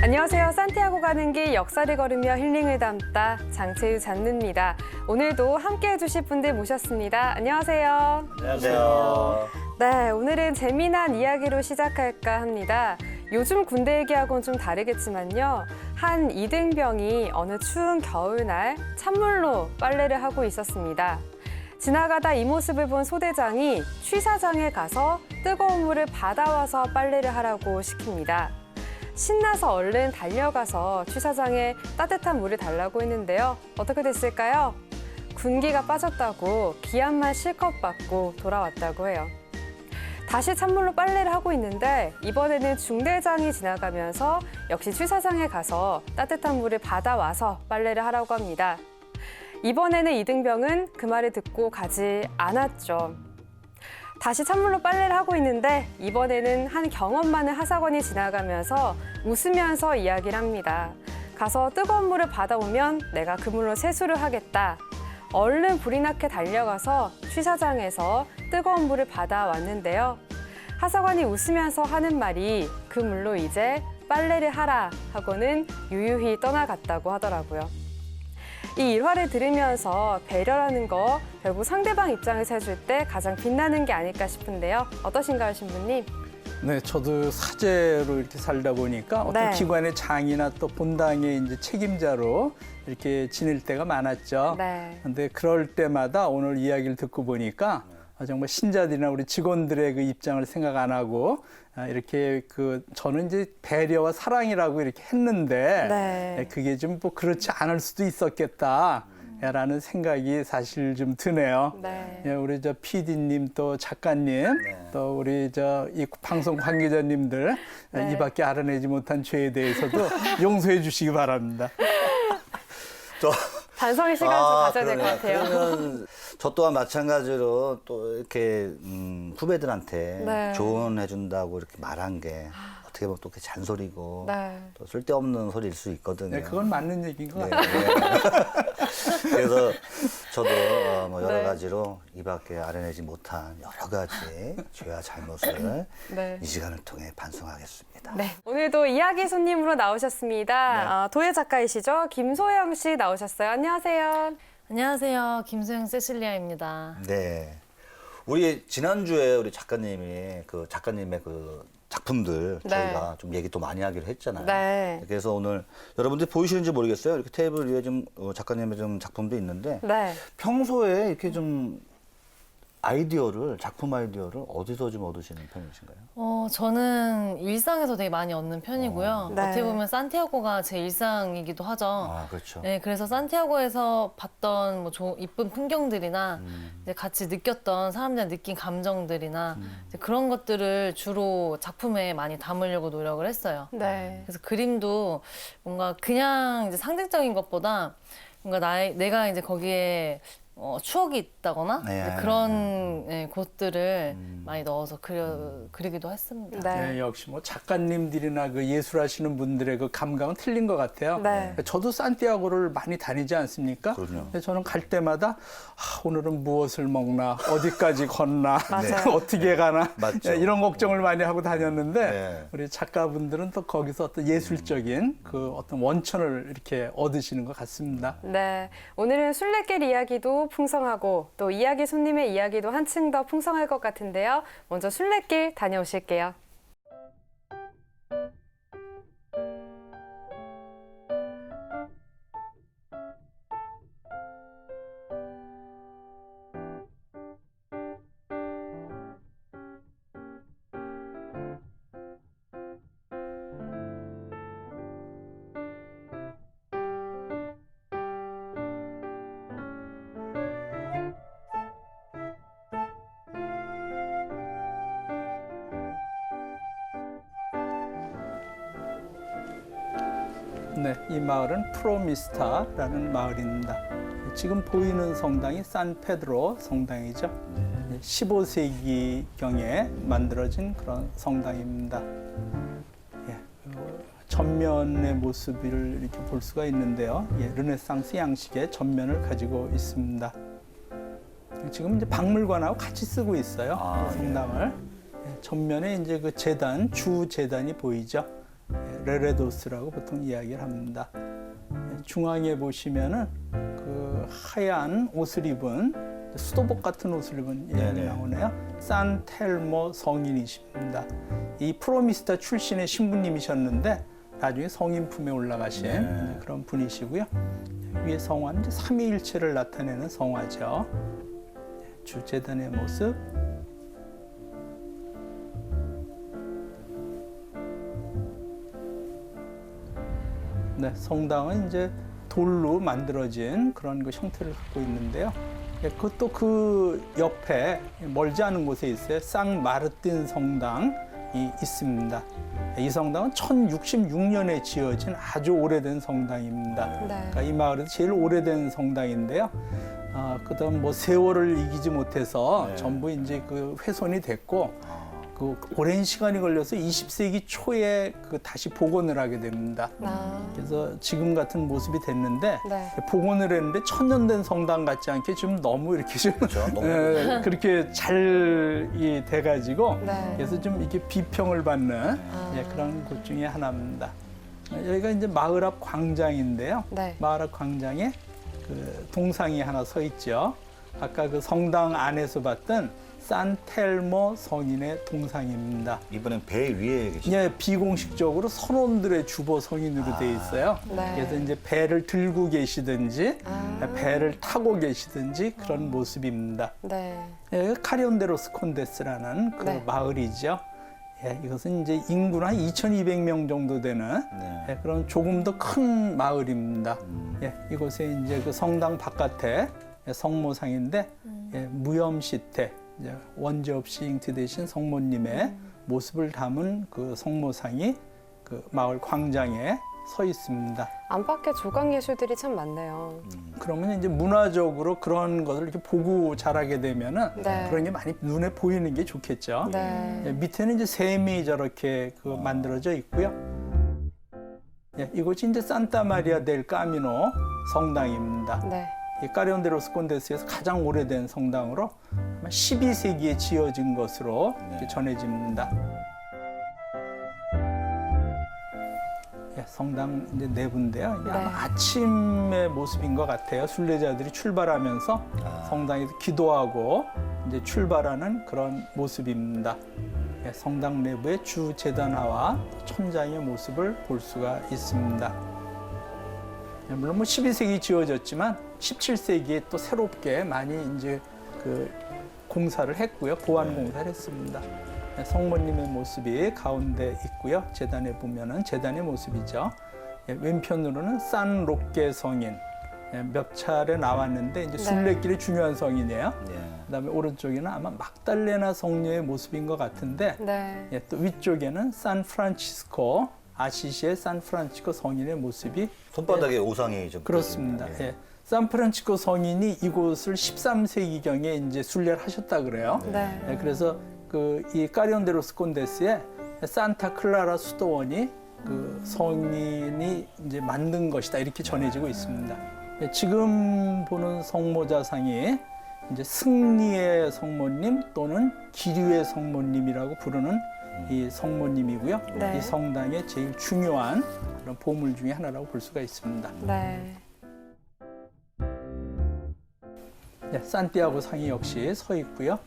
안녕하세요. 산티아고 가는 길 역사를 걸으며 힐링을 담다 장채유 장르입니다. 오늘도 함께해 주실 분들 모셨습니다. 안녕하세요. 안녕하세요. 네, 오늘은 재미난 이야기로 시작할까 합니다. 요즘 군대 얘기하고는 좀 다르겠지만요. 한 이등병이 어느 추운 겨울날 찬물로 빨래를 하고 있었습니다. 지나가다 이 모습을 본 소대장이 취사장에 가서 뜨거운 물을 받아와서 빨래를 하라고 시킵니다. 신나서 얼른 달려가서 취사장에 따뜻한 물을 달라고 했는데요. 어떻게 됐을까요? 군기가 빠졌다고 기합만 실컷 받고 돌아왔다고 해요. 다시 찬물로 빨래를 하고 있는데 이번에는 중대장이 지나가면서 역시 취사장에 가서 따뜻한 물을 받아와서 빨래를 하라고 합니다. 이번에는 이등병은 그 말을 듣고 가지 않았죠. 다시 찬물로 빨래를 하고 있는데 이번에는 한 경험 많은 하사관이 지나가면서 웃으면서 이야기를 합니다. 가서 뜨거운 물을 받아오면 내가 그 물로 세수를 하겠다. 얼른 불이 나게 달려가서 취사장에서 뜨거운 물을 받아왔는데요. 하사관이 웃으면서 하는 말이 그 물로 이제 빨래를 하라 하고는 유유히 떠나갔다고 하더라고요. 이 일화를 들으면서 배려라는 거 결국 상대방 입장에서 해줄 때 가장 빛나는 게 아닐까 싶은데요. 어떠신가요, 신부님? 네, 저도 사제로 이렇게 살다 보니까 어떤 네. 기관의 장이나 또 본당의 이제 책임자로 이렇게 지낼 때가 많았죠. 네. 근데 그럴 때마다 오늘 이야기를 듣고 보니까 정말 신자들이나 우리 직원들의 그 입장을 생각 안 하고 이렇게 저는 이제 배려와 사랑이라고 이렇게 했는데 네. 그게 좀 뭐 그렇지 않을 수도 있었겠다. 라는 생각이 사실 좀 드네요. 네. 예, 우리 저 PD님 또 작가님 또 우리 이 방송 관계자님들 네. 이 밖에 알아내지 못한 죄에 대해서도 용서해 주시기 바랍니다. 반성의 시간을 좀 가져야 될 것 같아요. 그러면 저 또한 마찬가지로 또 이렇게 후배들한테 네. 조언해준다고 이렇게 말한 게 어떻게 보면 또 그게 잔소리고 네. 또 쓸데없는 소리일 수 있거든요. 네, 그건 맞는 얘기인 것 네, 같아요. 네. 그래서 저도 뭐 여러 네. 가지로 이 밖에 알아내지 못한 여러 가지 죄와 잘못을 네. 이 시간을 통해 반성하겠습니다. 네. 오늘도 이야기 손님으로 나오셨습니다. 도예 작가이시죠? 김소영 씨 나오셨어요. 안녕하세요. 안녕하세요. 김소영 세실리아입니다. 네. 우리 지난주에 우리 작가님이 작가님의 작품들 네. 저희가 좀 얘기 또 많이 하기로 했잖아요. 네. 그래서 오늘 여러분들이 보이시는지 모르겠어요. 이렇게 테이블 위에 좀 작가님의 좀 작품도 있는데 네. 평소에 이렇게 좀 작품 아이디어를 어디서 좀 얻으시는 편이신가요? 저는 일상에서 되게 많이 얻는 편이고요. 네. 어떻게 보면 산티아고가 제 일상이기도 하죠. 아, 그렇죠. 네, 그래서 산티아고에서 봤던 뭐 이쁜 풍경들이나 이제 같이 느꼈던 사람들이 느낀 감정들이나 이제 그런 것들을 주로 작품에 많이 담으려고 노력을 했어요. 네. 그래서 그림도 뭔가 그냥 이제 상징적인 것보다 뭔가 내가 이제 거기에 추억이 있다거나 네. 이제 그런 곳들을 많이 넣어서 그리기도 했습니다. 네. 네, 역시 뭐 작가님들이나 예술하시는 분들의 감각은 틀린 것 같아요. 네. 저도 산티아고를 많이 다니지 않습니까? 그럼요. 근데 저는 갈 때마다 오늘은 무엇을 먹나, 어디까지 걷나, 맞아요. 어떻게 가나 맞죠. 이런 걱정을 많이 하고 다녔는데 네. 우리 작가분들은 또 거기서 어떤 예술적인 어떤 원천을 이렇게 얻으시는 것 같습니다. 네. 오늘은 순례길 이야기도 풍성하고 또 이야기 손님의 이야기도 한층 더 풍성할 것 같은데요. 먼저 순례길 다녀오실게요. 네, 이 마을은 프로미스타라는 마을입니다. 지금 보이는 성당이 산페드로 성당이죠. 15세기경에 만들어진 그런 성당입니다. 예, 전면의 모습을 이렇게 볼 수가 있는데요. 예, 르네상스 양식의 전면을 가지고 있습니다. 지금 이제 박물관하고 같이 쓰고 있어요. 아, 이 성당을. 예, 전면에 이제 그 재단, 주 재단이 보이죠. 예, 레레도스라고 보통 이야기를 합니다. 중앙에 보시면은 그 하얀 옷을 입은 수도복 같은 옷을 입은 네네. 나오네요. 산 텔모 성인이십니다. 이 프로미스타 출신의 신부님이셨는데 나중에 성인품에 올라가신 네. 그런 분이시고요. 위에 성화는 이제 삼위일체를 나타내는 성화죠. 주재단의 모습. 네, 성당은 이제 돌로 만들어진 그런 그 형태를 갖고 있는데요. 그것도 그 옆에 멀지 않은 곳에 있어요. 쌍마르틴 성당이 있습니다. 이 성당은 1066년에 지어진 아주 오래된 성당입니다. 네. 그러니까 이 마을에서 제일 오래된 성당인데요. 그다음 뭐 세월을 이기지 못해서 네. 전부 이제 그 훼손이 됐고 그 오랜 시간이 걸려서 20세기 초에 그 다시 복원을 하게 됩니다. 그래서 지금 같은 모습이 됐는데 네. 복원을 했는데 천년 된 성당 같지 않게 지금 너무 이렇게 좀 그렇죠. 너무 그렇게 잘 돼가지고 네. 그래서 좀 이렇게 비평을 받는 그런 곳 중에 하나입니다. 여기가 이제 마을 앞 광장인데요. 네. 마을 앞 광장에 그 동상이 하나 서 있죠. 아까 그 성당 안에서 봤던 산텔모 성인의 동상입니다. 이번엔 배 위에 계신. 예, 비공식적으로 선원들의 주보 성인으로 돼 있어요. 네. 그래서 이제 배를 들고 계시든지 배를 타고 계시든지 그런 모습입니다. 네. 예, 카리온데로스 콘데스라는 그 네. 마을이죠. 예, 이것은 이제 인구는 한 2,200명 정도 되는 네. 예, 그런 조금 더 큰 마을입니다. 예, 이곳에 이제 그 성당 바깥에 성모상인데 무염시태 이제 원제 없이 잉트되신 성모님의 모습을 담은 그 성모상이 그 마을 광장에 서 있습니다. 안팎에 조각 예술들이 참 많네요. 그러면 이제 문화적으로 그런 것을 이렇게 보고 자라게 되면은 네. 그런 게 많이 눈에 보이는 게 좋겠죠. 네. 예, 밑에는 이제 샘이 저렇게 그 만들어져 있고요. 예, 이곳이 이제 산타 마리아 델 까미노 성당입니다. 네. 이 카리온데로스 콘데스에서 가장 오래된 성당으로 아마 12세기에 지어진 것으로 이렇게 전해집니다. 예, 성당 이제 내부인데요. 이게 아마 네. 아침의 모습인 것 같아요. 순례자들이 출발하면서 성당에서 기도하고 이제 출발하는 그런 모습입니다. 예, 성당 내부의 주 제단화와 천장의 모습을 볼 수가 있습니다. 예, 물론 뭐 12세기 지어졌지만 17세기에 또 새롭게 많이 이제 그 공사를 했고요. 보완 공사를 했습니다. 예, 성모님의 모습이 가운데 있고요. 제단에 보면은 제단의 모습이죠. 예, 왼편으로는 산 로케 성인 예, 몇 차례 나왔는데 이제 순례길의 중요한 성인이에요. 네. 그다음에 오른쪽에는 아마 막달레나 성녀의 모습인 것 같은데 네. 예, 또 위쪽에는 산프란치스코 아시시의 산프란치스코 성인의 모습이 손바닥에 오상이 좀 그렇습니다. 보입니다. 예. 산프란치스코 성인이 이곳을 13세기경에 이제 순례를 하셨다 그래요. 네. 예, 그래서 그 이 카리온데로스 콘데스의 산타 클라라 수도원이 그 성인이 이제 만든 것이다 이렇게 전해지고 있습니다. 예, 지금 보는 성모자상이 이제 승리의 성모님 또는 기류의 성모님이라고 부르는 이 성모님이고요. 네. 이 성당의 제일 중요한 그런 보물 중에 하나라고 볼 수가 있습니다. 네. 네, 산티아고 상이 역시 서 있고요.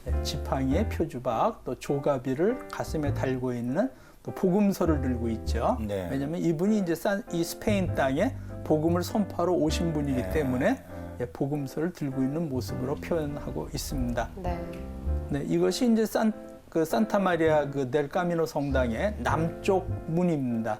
네, 지팡이에 표주박, 또 조가비를 가슴에 달고 있는 또 복음서를 들고 있죠. 네. 왜냐하면 이분이 이제 이 스페인 땅에 복음을 선포하러 오신 분이기 네. 때문에 예, 복음서를 들고 있는 모습으로 표현하고 있습니다. 네. 네, 이것이 이제 산타 마리아 그 델 까미노 성당의 남쪽 문입니다.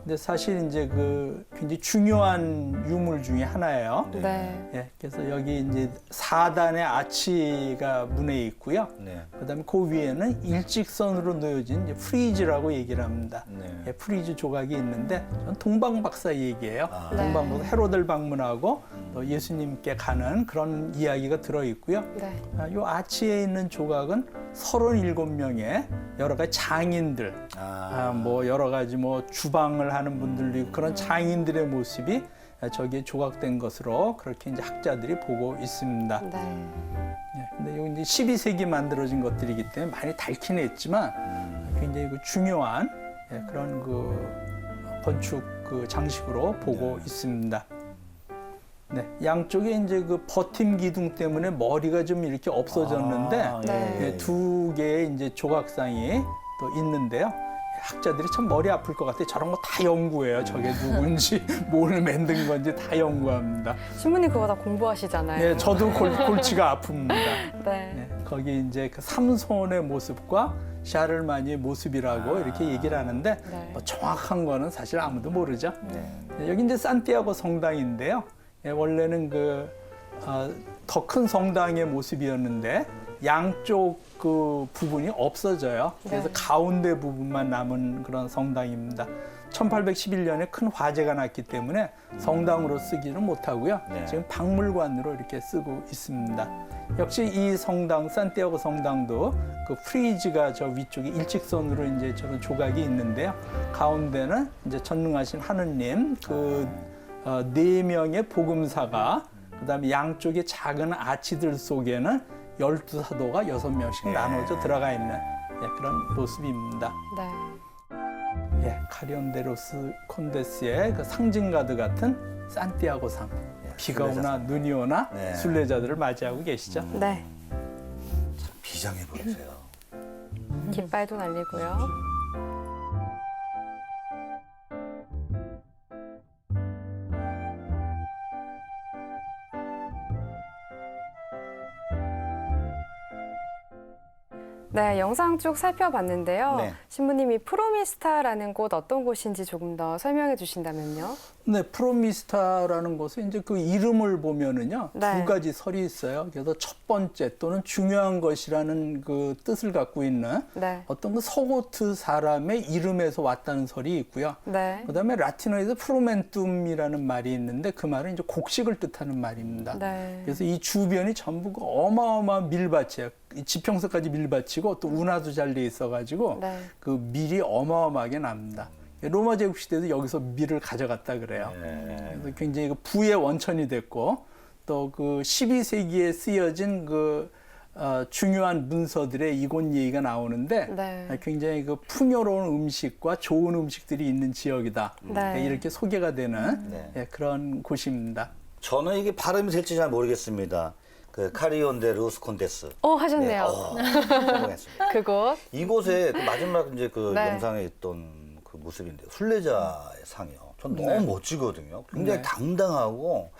근데 사실 이제 그 굉장히 중요한 유물 중에 하나예요. 네. 예, 그래서 여기 이제 4단의 아치가 문에 있고요. 네. 그다음에 그 위에는 일직선으로 놓여진 이제 프리즈라고 얘기를 합니다. 네. 예, 프리즈 조각이 있는데 전 동방박사 얘기예요. 아. 동방박사 헤로델 방문하고 또 예수님께 가는 그런 이야기가 들어 있고요. 네. 이 아치에 있는 조각은 37명의 여러 가지 장인들, 뭐 여러 가지 뭐 주방을 하는 분들도 있고 그런 장인들의 모습이 저기에 조각된 것으로 그렇게 이제 학자들이 보고 있습니다. 네. 예, 근데 이거 이제 12세기 만들어진 것들이기 때문에 많이 닳긴 했지만 굉장히 그 중요한 그런 그 건축 그 장식으로 보고 있습니다. 네, 양쪽에 이제 그 버팀 기둥 때문에 머리가 좀 이렇게 없어졌는데 네. 두 개의 이제 조각상이 또 있는데요. 학자들이 참 머리 아플 것 같아요. 저런 거 다 연구해요. 저게 누군지 뭘 만든 건지 다 연구합니다. 신부님 그거 다 공부하시잖아요. 네, 저도 골치가 아픕니다. 네. 네, 거기 이제 그 삼손의 모습과 샤를마니의 모습이라고 이렇게 얘기를 하는데 네. 뭐 정확한 거는 사실 아무도 모르죠. 네. 네, 여기 이제 산티아고 성당인데요. 예, 원래는 더 큰 성당의 모습이었는데 양쪽 그 부분이 없어져요. 그래서 네. 가운데 부분만 남은 그런 성당입니다. 1811년에 큰 화재가 났기 때문에 성당으로 쓰기는 못하고요. 네. 지금 박물관으로 이렇게 쓰고 있습니다. 역시 이 성당, 산티아고 성당도 그 프리즈가 저 위쪽에 일직선으로 이제 저런 조각이 있는데요. 가운데는 이제 전능하신 하느님, 네 명의 복음사가, 그다음에 양쪽에 작은 아치들 속에는 12사도가 6명씩 나눠져 들어가 있는 그런 모습입니다. 네. 카리온데로스 콘데스의 그 상징가드 같은 산티아고상. 비가 오나 눈이 오나 네. 순례자들을 맞이하고 계시죠. 네. 비장해 보이세요. 깃발도 날리고요. 네, 영상 쭉 살펴봤는데요. 네. 신부님이 프로미스타라는 곳 어떤 곳인지 조금 더 설명해 주신다면요. 네, 프로미스타라는 곳은 이제 그 이름을 보면은요, 네. 두 가지 설이 있어요. 그래서 첫 번째 또는 중요한 것이라는 그 뜻을 갖고 있는 네. 어떤 그 서고트 사람의 이름에서 왔다는 설이 있고요. 네. 그다음에 라틴어에서 프로멘툼이라는 말이 있는데 그 말은 이제 곡식을 뜻하는 말입니다. 네. 그래서 이 주변이 전부 그 어마어마한 밀밭이에요. 이 지평선까지 밀밭이고 또 운하도 잘 돼 있어가지고 네. 그 밀이 어마어마하게 납니다. 로마 제국 시대도 여기서 밀을 가져갔다 그래요. 그래서 굉장히 그 부의 원천이 됐고 또 그 12세기에 쓰여진 그 중요한 문서들의 이곳 얘기가 나오는데 네. 굉장히 그 풍요로운 음식과 좋은 음식들이 있는 지역이다. 네. 이렇게 소개가 되는 네. 그런 곳입니다. 저는 이게 발음이 될지 잘 모르겠습니다. 그 카리온데루스 콘데스. 하셨네요. 성공했습니다. 그곳. 이곳에 그 마지막 이제 그 네. 영상에 있던 그 모습인데요. 순례자의 상이요. 전 너무 멋지거든요. 굉장히 네. 당당하고,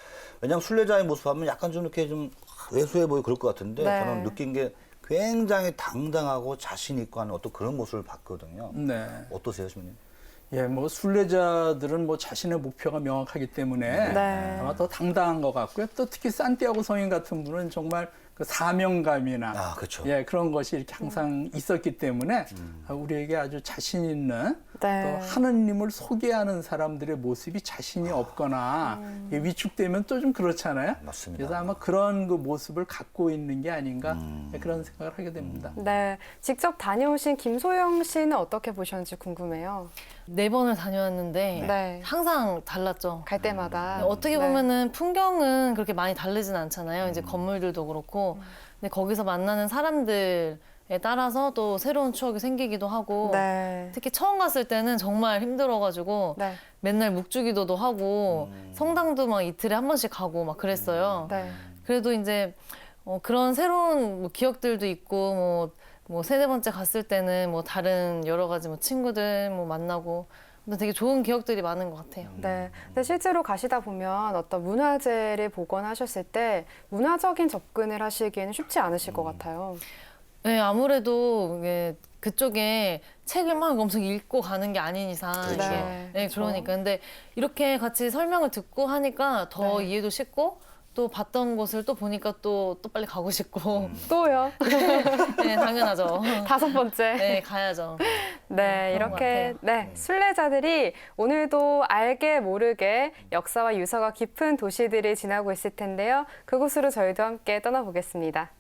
왜냐하면 순례자의 모습하면 약간 좀 이렇게 좀 왜소해 보이고 그럴 것 같은데 네. 저는 느낀 게 굉장히 당당하고 자신 있고 하는 어떤 그런 모습을 봤거든요. 네. 어떠세요, 신부님? 예, 뭐 순례자들은 뭐 자신의 목표가 명확하기 때문에 네. 아마 더 당당한 것 같고요. 또 특히 산티아고 성인 같은 분은 정말 그 사명감이나 그렇죠. 예, 그런 것이 이렇게 항상 있었기 때문에 우리에게 아주 자신 있는 네. 또 하느님을 소개하는 사람들의 모습이 자신이 없거나 위축되면 또 좀 그렇잖아요. 맞습니다. 그래서 아마 그런 그 모습을 갖고 있는 게 아닌가 그런 생각을 하게 됩니다. 네. 직접 다녀오신 김소영 씨는 어떻게 보셨는지 궁금해요. 4번을 다녀왔는데 네. 항상 달랐죠. 갈 때마다. 어떻게 네. 보면은 풍경은 그렇게 많이 다르진 않잖아요. 이제 건물들도 그렇고. 근데 거기서 만나는 사람들에 따라서 또 새로운 추억이 생기기도 하고. 네. 특히 처음 갔을 때는 정말 힘들어가지고 네. 맨날 묵주기도도 하고 성당도 막 이틀에 한 번씩 가고 막 그랬어요. 네. 그래도 이제 그런 새로운 뭐 기억들도 있고 뭐 3-4번째 갔을 때는 뭐 다른 여러 가지 뭐 친구들 뭐 만나고 근데 되게 좋은 기억들이 많은 것 같아요. 네. 근데 실제로 가시다 보면 어떤 문화재를 보거나 하셨을 때 문화적인 접근을 하시기에는 쉽지 않으실 것 같아요. 네, 아무래도 이게 그쪽에 책을 막 엄청 읽고 가는 게 아닌 이상 그렇죠. 이게 네, 네, 그렇죠. 그러니까 근데 이렇게 같이 설명을 듣고 하니까 더 네. 이해도 쉽고 또 봤던 곳을 또 보니까 또 빨리 가고 싶고 또요. 네, 당연하죠. 5번째. 네, 가야죠. 네, 그런 것 이렇게 순례자들이 오늘도 알게 모르게 역사와 유서가 깊은 도시들을 지나고 있을 텐데요. 그곳으로 저희도 함께 떠나보겠습니다.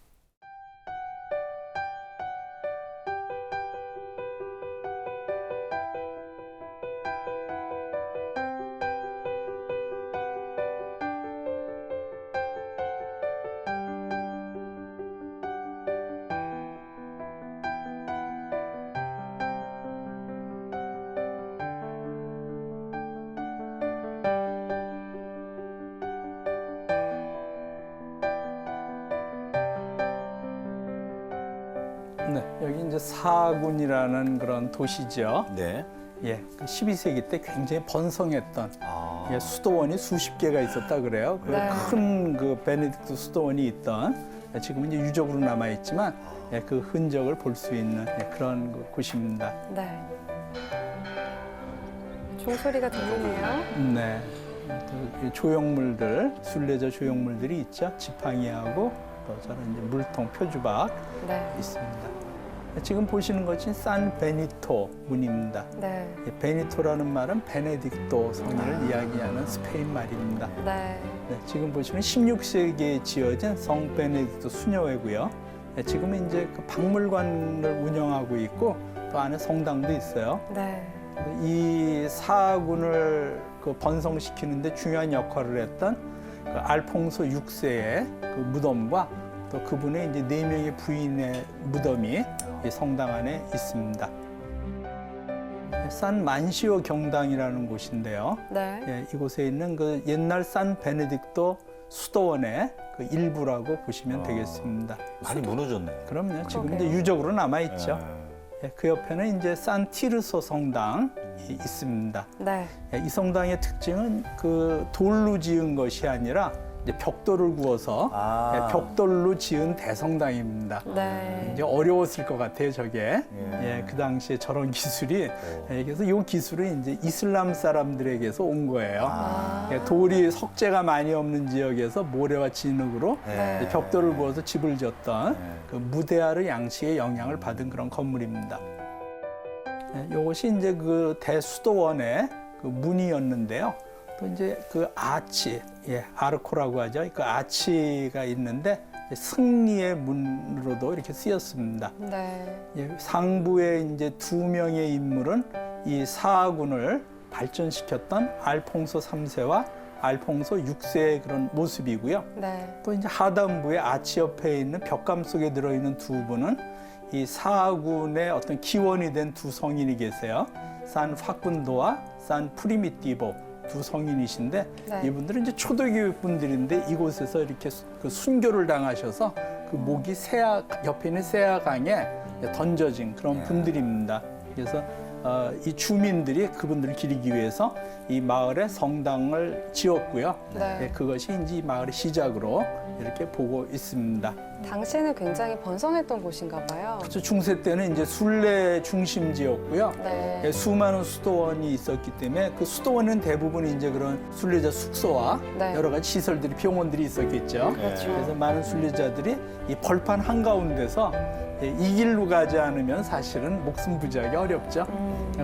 이제 사군이라는 그런 도시죠. 네. 예, 그 12세기 때 굉장히 번성했던 아. 예, 수도원이 수십 개가 있었다 그래요. 네. 큰 그 베네딕트 수도원이 있던 지금은 이제 유적으로 남아 있지만 예, 그 흔적을 볼 수 있는 예, 그런 그 곳입니다. 네. 종소리가 들리네요. 네. 또이 조형물들, 순례자 조형물들이 있죠. 지팡이하고 또 저런 이제 물통, 표주박 네. 있습니다. 지금 보시는 것이 산 베니토 문입니다. 네. 예, 베니토라는 말은 베네딕토 성인을 이야기하는 스페인 말입니다. 네. 네, 지금 보시면 16세기에 지어진 성 베네딕토 수녀회고요. 네, 지금은 이제 그 박물관을 운영하고 있고 또 안에 성당도 있어요. 네. 이 사군을 그 번성시키는데 중요한 역할을 했던 그 알퐁소 6세의 그 무덤과 또 그분의 이제 4명의 부인의 무덤이 이 성당 안에 있습니다. 산 만시오 경당이라는 곳인데요. 네. 예, 이곳에 있는 그 옛날 산 베네딕토 수도원의 그 일부라고 보시면 되겠습니다. 많이 무너졌네요. 그럼요. 지금 이제 그러게요. 유적으로 남아 있죠. 예. 예, 그 옆에는 이제 산 티르소 성당이 있습니다. 네. 예, 이 성당의 특징은 그 돌로 지은 것이 아니라 이제 벽돌을 구워서 아. 예, 벽돌로 지은 대성당입니다. 네. 이제 어려웠을 것 같아요, 저게. 예. 예, 그 당시에 저런 기술이. 오. 예, 그래서 이 기술은 이제 이슬람 사람들에게서 온 거예요. 아. 예, 돌이 석재가 많이 없는 지역에서 모래와 진흙으로 네. 벽돌을 구워서 집을 지었던 네. 그 무데아르 양식의 영향을 받은 그런 건물입니다. 예, 이것이 이제 그 대수도원의 그 문이었는데요. 또 이제 그 아치, 예, 아르코라고 하죠. 그 아치가 있는데 승리의 문으로도 이렇게 쓰였습니다. 네. 예, 상부에 이제 2명의 인물은 이 사군을 발전시켰던 알퐁소 3세와 알퐁소 6세의 그런 모습이고요. 네. 또 이제 하단부에 아치 옆에 있는 벽감 속에 들어있는 2분은 이 사군의 어떤 기원이 된 2 성인이 계세요. 산 파쿤도와 산 프리미티보 2 성인이신데 네. 이분들은 이제 초대교육 분들인데 이곳에서 이렇게 그 순교를 당하셔서 그 목이 옆에 있는 세아강에 던져진 그런 분들입니다. 그래서 이 주민들이 그분들을 기리기 위해서 이 마을에 성당을 지었고요. 네. 예, 그것이 이제 이 마을의 시작으로 이렇게 보고 있습니다. 당시에는 굉장히 번성했던 곳인가 봐요. 그래서 중세 때는 이제 순례 중심지였고요. 네. 예, 수많은 수도원이 있었기 때문에 그 수도원은 대부분 이제 그런 순례자 숙소와 네. 여러 가지 시설들이 병원들이 있었겠죠. 그렇죠. 그래서 많은 순례자들이 이 벌판 한가운데서 이 길로 가지 않으면 사실은 목숨 부지하기 어렵죠.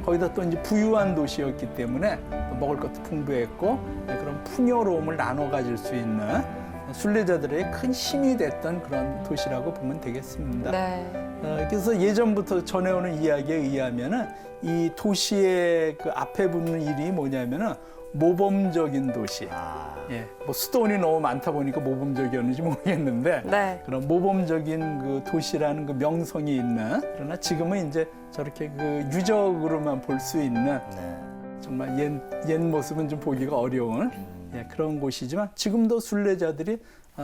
거기다 또 이제 부유한 도시였기 때문에 먹을 것도 풍부했고 그런 풍요로움을 나눠 가질 수 있는 순례자들의 큰 힘이 됐던 그런 도시라고 보면 되겠습니다. 네. 그래서 예전부터 전해오는 이야기에 의하면은 이 도시의 그 앞에 붙는 일이 뭐냐면은 모범적인 도시. 아. 예, 뭐 수도원이 너무 많다 보니까 모범적이었는지 모르겠는데 네. 그런 모범적인 그 도시라는 그 명성이 있는 그러나 지금은 이제 저렇게 그 유적으로만 볼 수 있는 네. 정말 옛 모습은 좀 보기가 어려운 예, 그런 곳이지만 지금도 순례자들이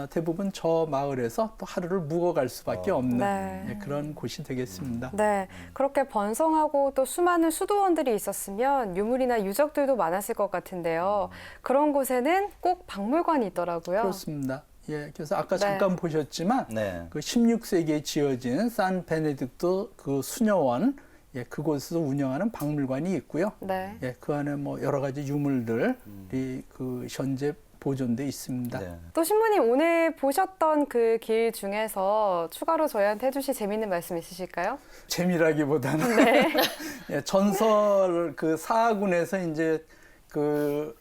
대부분 저 마을에서 또 하루를 묵어갈 수밖에 없는 네. 예, 그런 곳이 되겠습니다. 네, 그렇게 번성하고 또 수많은 수도원들이 있었으면 유물이나 유적들도 많았을 것 같은데요. 그런 곳에는 꼭 박물관이 있더라고요. 그렇습니다. 예, 그래서 아까 네. 잠깐 보셨지만 네. 그 16세기에 지어진 산 베네딕토 그 수녀원 예, 그곳에서 운영하는 박물관이 있고요. 네. 예, 그 안에 뭐 여러 가지 유물들이 그 현재 보존돼 있습니다. 네. 또 신부님 오늘 보셨던 그 길 중에서 추가로 저희한테 해주실 재미있는 말씀 있으실까요? 재미라기보다는 네. 예, 전설 그 사하군에서 이제 그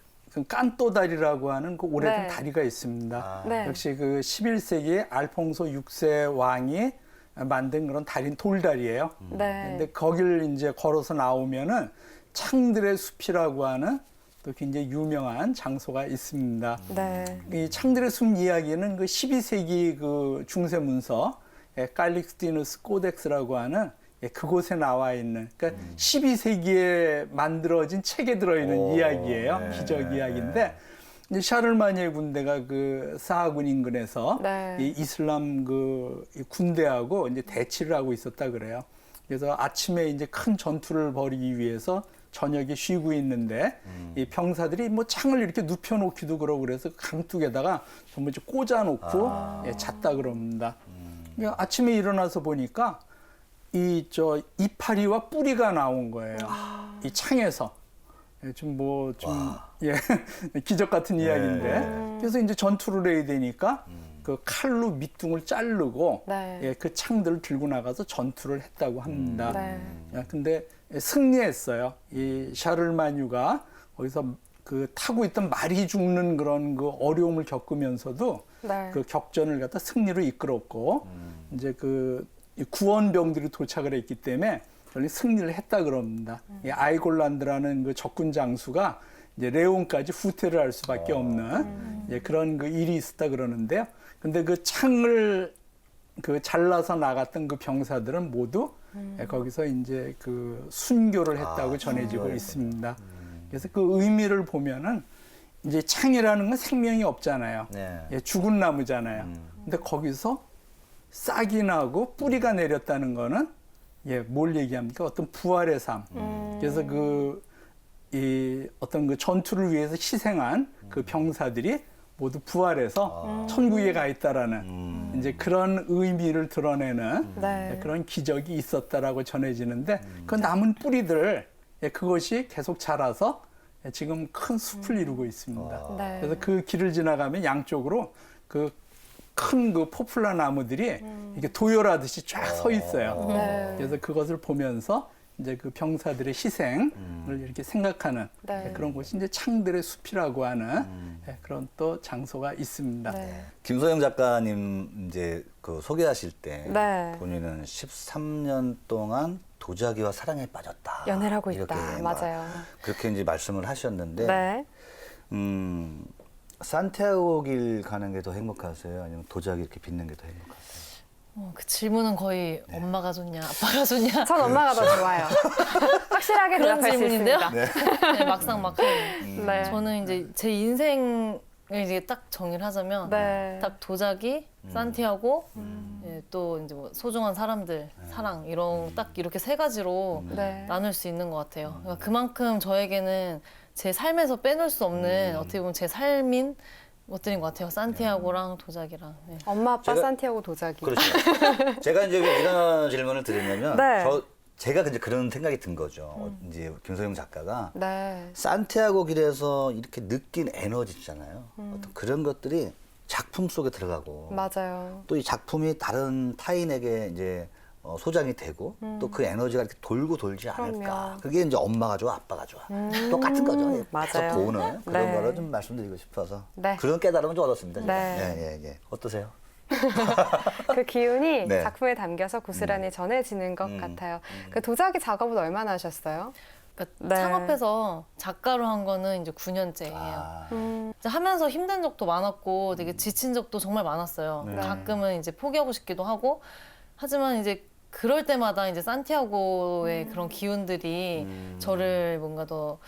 깐또다리라고 하는 그 오래된 네. 다리가 있습니다. 아. 네. 역시 그 11세기 알퐁소 6세 왕이 만든 그런 다리 돌다리예요. 네. 근데 거길 이제 걸어서 나오면은 창들의 숲이라고 하는 또 굉장히 유명한 장소가 있습니다. 네. 이 창들의 숲 이야기는 그 12세기 그 중세 문서 깔릭스티누스 코덱스라고 하는 그곳에 나와 있는 그러니까 12세기에 만들어진 책에 들어있는 오, 이야기예요. 네. 기적 이야기인데 이제 샤를마니의 군대가 그 사하군 인근에서 네. 이 이슬람 그 군대하고 이제 대치를 하고 있었다 그래요. 그래서 아침에 이제 큰 전투를 벌이기 위해서 저녁에 쉬고 있는데 이 병사들이 뭐 창을 이렇게 눕혀놓기도 그러고 그래서 강둑에다가 전부 이제 꽂아놓고 예, 잤다 그럽니다. 그러니까 아침에 일어나서 보니까 이 이파리와 뿌리가 나온 거예요. 이 창에서. 예, 예, 기적 같은 이야기인데. 그래서 이제 전투를 해야 되니까 그 칼로 밑둥을 자르고 네. 예, 그 창들을 들고 나가서 전투를 했다고 합니다. 네. 야, 근데 승리했어요. 이 샤를마뉴가 거기서 그 타고 있던 말이 죽는 그런 그 어려움을 겪으면서도 네. 그 격전을 갖다 승리로 이끌었고 이제 그 구원병들이 도착을 했기 때문에 결국 승리를 했다 그럽니다. 이 아이골란드라는 그 적군 장수가 이제 레온까지 후퇴를 할 수밖에 없는 예, 그런 그 일이 있었다 그러는데요. 근데 그 창을 그 잘라서 나갔던 그 병사들은 모두 예, 거기서 이제 그 순교를 했다고 전해지고 있습니다. 그래서 그 의미를 보면은 이제 창이라는 건 생명이 없잖아요. 네. 예, 죽은 나무잖아요. 근데 거기서 싹이 나고 뿌리가 내렸다는 거는 예, 뭘 얘기합니까? 어떤 부활의 삶. 그래서 이 어떤 그 전투를 위해서 희생한 그 병사들이 모두 부활해서 천국에 가 있다라는 이제 그런 의미를 드러내는 네. 그런 기적이 있었다라고 전해지는데 그 남은 뿌리들 예, 그것이 계속 자라서 예, 지금 큰 숲을 이루고 있습니다. 네. 그래서 그 길을 지나가면 양쪽으로 그 큰 그 포플라 나무들이 이렇게 도열하듯이 쫙 서 있어요. 네. 그래서 그것을 보면서 이제 그 병사들의 희생을 이렇게 생각하는 네. 예, 그런 곳이 이제 창들의 숲이라고 하는 예, 그런 또 장소가 있습니다. 네. 김소영 작가님 이제 그 소개하실 때 네. 본인은 13년 동안 도자기와 사랑에 빠졌다. 연애를 하고 이렇게 있다. 막 맞아요. 그렇게 이제 말씀을 하셨는데 네. 산티아고 길 가는 게 더 행복하세요? 아니면 도자기 이렇게 빚는 게 더 행복하세요? 그 질문은 거의 엄마가 좋냐, 아빠가 좋냐. 전 엄마가 더 좋아요. 확실하게 그런 대답할 수 질문인데요? 있습니다. 네, 막상 막하는. 네. 저는 이제 제 인생을 이제 딱 정의를 하자면 네. 딱 도자기, 산티아고, 예, 또 이제 뭐 소중한 사람들, 사랑 이런 딱 이렇게 세 가지로 네. 나눌 수 있는 것 같아요. 그러니까 그만큼 저에게는 제 삶에서 빼놓을 수 없는 어떻게 보면 제 삶인 것들인 것 같아요. 산티아고랑 도자기랑. 네. 엄마, 아빠, 제가- 산티아고 도자기. 그렇죠. 제가 이제 왜 이런 질문을 드리냐면 네. 제가 이제 그런 생각이 든 거죠. 이제 김소영 작가가 네. 산티아고 길에서 이렇게 느낀 에너지 있잖아요. 어떤 그런 것들이 작품 속에 들어가고 맞아요. 또 이 작품이 다른 타인에게 이제 소장이 되고 또 그 에너지가 이렇게 돌고 돌지 않을까. 그럼요. 그게 이제 엄마가 좋아, 아빠가 좋아. 똑같은 거죠. 계속 맞아요. 보는 그런 네. 거를 좀 말씀드리고 싶어서 네. 그런 깨달음을 좀 얻었습니다. 제가. 네. 예. 어떠세요? 그 기운이 네. 작품에 담겨서 고스란히 전해지는 것 같아요. 그 도자기 작업은 얼마나 하셨어요? 그러니까 네. 창업해서 작가로 한 거는 이제 9년째예요. 아, 이제 하면서 힘든 적도 많았고 되게 지친 적도 정말 많았어요. 네. 가끔은 이제 포기하고 싶기도 하고 하지만 이제 그럴 때마다 이제 산티아고의 그런 기운들이 저를 뭔가 더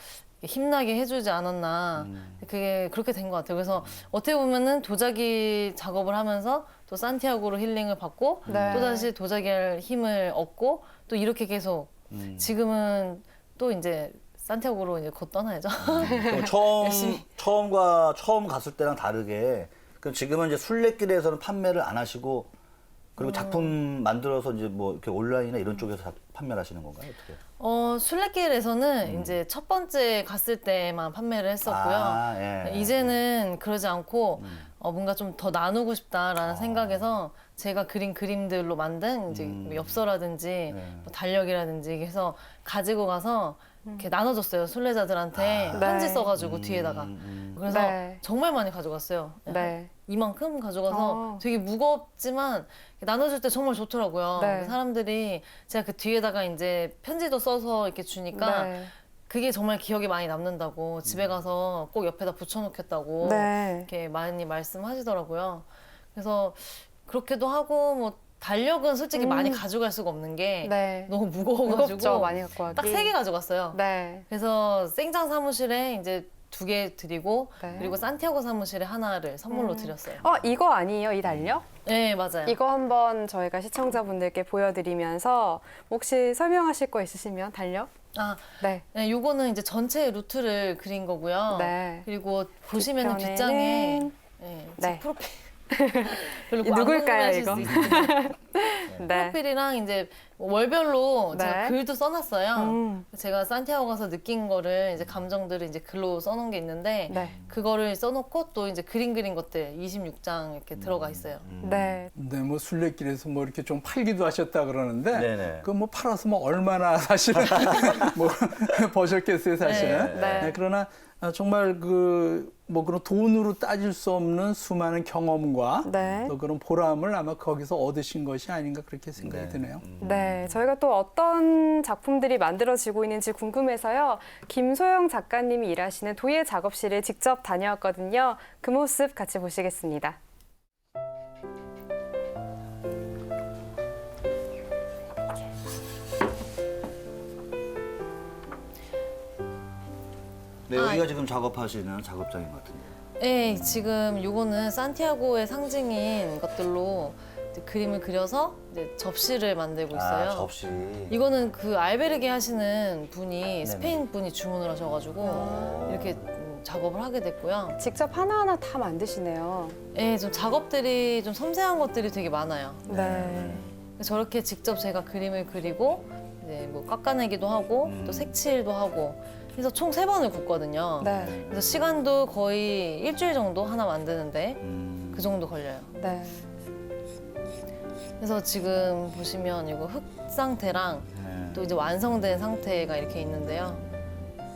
힘나게 해주지 않았나. 그게 그렇게 된 것 같아요. 그래서 어떻게 보면은 도자기 작업을 하면서 또 산티아고로 힐링을 받고 네. 또 다시 도자기 할 힘을 얻고 또 이렇게 계속 지금은 또 이제 산티아고로 이제 곧 떠나야죠. 그럼 처음 갔을 때랑 다르게 그럼 지금은 이제 순례길에서는 판매를 안 하시고 그리고 작품 만들어서 이제 뭐 이렇게 온라인이나 이런 쪽에서 판매를 하시는 건가요? 어떻게? 순례길에서는 이제 첫 번째 갔을 때만 판매를 했었고요. 아, 예. 이제는 그러지 않고 뭔가 좀 더 나누고 싶다라는 생각에서 제가 그린 그림들로 만든 이제 뭐 엽서라든지 뭐 달력이라든지 해서 가지고 가서 이렇게 나눠줬어요. 순례자들한테 편지 써가지고 뒤에다가. 그래서 네. 정말 많이 가져갔어요. 네. 이만큼 가져가서 어. 되게 무겁지만 나눠줄 때 정말 좋더라고요. 네. 사람들이 제가 그 뒤에다가 이제 편지도 써서 이렇게 주니까 네. 그게 정말 기억에 많이 남는다고 집에 가서 꼭 옆에다 붙여놓겠다고 네. 이렇게 많이 말씀하시더라고요. 그래서 그렇게도 하고 뭐 달력은 솔직히 많이 가져갈 수가 없는 게 네. 너무 무겁죠, 무거워가지고 많이 갖고 가기. 딱 3개 가져갔어요. 네. 그래서 생장 사무실에 이제 2개 드리고 네. 그리고 산티아고 사무실에 하나를 선물로 드렸어요. 이거 아니에요, 이 달력? 네, 맞아요. 이거 한번 저희가 시청자분들께 보여드리면서 혹시 설명하실 거 있으시면 달력? 아, 네. 네, 요거는 이제 전체 루트를 그린 거고요. 네. 그리고 보시면은 뒷편에는 뒷장에 네, 제 네. 프로필. 별로 이 누굴까요, 하실 이거? 수 있으니까. 네. 프로필이랑 이제 월별로 제가 네. 글도 써놨어요. 음. 제가 산티아고 가서 느낀 거를 이제 감정들을 이제 글로 써놓은 게 있는데 네. 그거를 써놓고 또 이제 그린 것들 26장 이렇게 들어가 있어요. 네. 네, 뭐 순례길에서 뭐 이렇게 좀 팔기도 하셨다 그러는데 네네. 그 뭐 팔아서 뭐 얼마나 사실은 뭐 버셨겠어요 사실은. 네. 네, 그러나 정말 그 뭐 그런 돈으로 따질 수 없는 수많은 경험과 네. 또 그런 보람을 아마 거기서 얻으신 것이 아닌가 그렇게 생각이 드네요. 네, 저희가 또 어떤 작품들이 만들어지고 있는지 궁금해서요. 김소영 작가님이 일하시는 도예 작업실을 직접 다녀왔거든요. 그 모습 같이 보시겠습니다. 네, 여기가 지금 작업하시는 작업장인 것 같은데. 네, 지금 요거는 산티아고의 상징인 것들로 이제 그림을 그려서 이제 접시를 만들고 있어요. 아, 접시. 이거는 그 알베르게 하시는 분이 스페인 분이 주문을 하셔가지고 이렇게 작업을 하게 됐고요. 직접 하나하나 다 만드시네요. 네, 좀 작업들이 좀 섬세한 것들이 되게 많아요. 네. 저렇게 직접 제가 그림을 그리고 이제 뭐 깎아내기도 하고 또 색칠도 하고 그래서 총 3번을 굽거든요. 네. 그래서 시간도 거의 일주일 정도 하나 만드는데 그 정도 걸려요. 네. 그래서 지금 보시면 이거 흙 상태랑 네. 또 이제 완성된 상태가 이렇게 있는데요.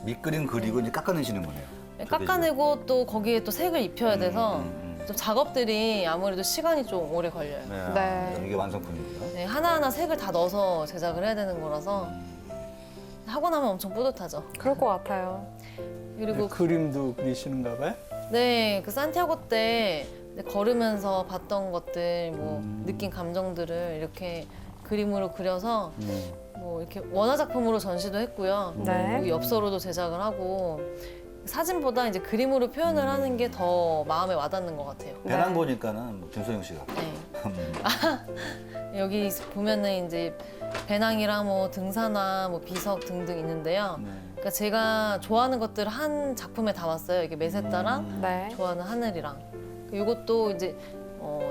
밑그림 그리고 이제 깎아내시는 거네요. 깎아내고 또 거기에 또 색을 입혀야 돼서 좀 작업들이 아무래도 시간이 좀 오래 걸려요. 네. 네. 이게 완성품이고요. 네, 하나하나 색을 다 넣어서 제작을 해야 되는 거라서 하고 나면 엄청 뿌듯하죠. 그럴 것 같아요. 그리고 네, 그림도 그리시는가 봐요. 네, 그 산티아고 때 걸으면서 봤던 것들, 뭐 느낀 감정들을 이렇게 그림으로 그려서 뭐 이렇게 원화 작품으로 전시도 했고요. 네. 여기 엽서로도 제작을 하고 사진보다 이제 그림으로 표현을 하는 게 더 마음에 와닿는 것 같아요. 배낭 보니까는 뭐 김소영 씨가. 네. 여기 보면은 이제 배낭이랑 뭐 등산화, 뭐 비석 등등 있는데요. 네. 그러니까 제가 좋아하는 것들을 한 작품에 담았어요. 이게 메세따랑 네. 좋아하는 하늘이랑. 이것도 이제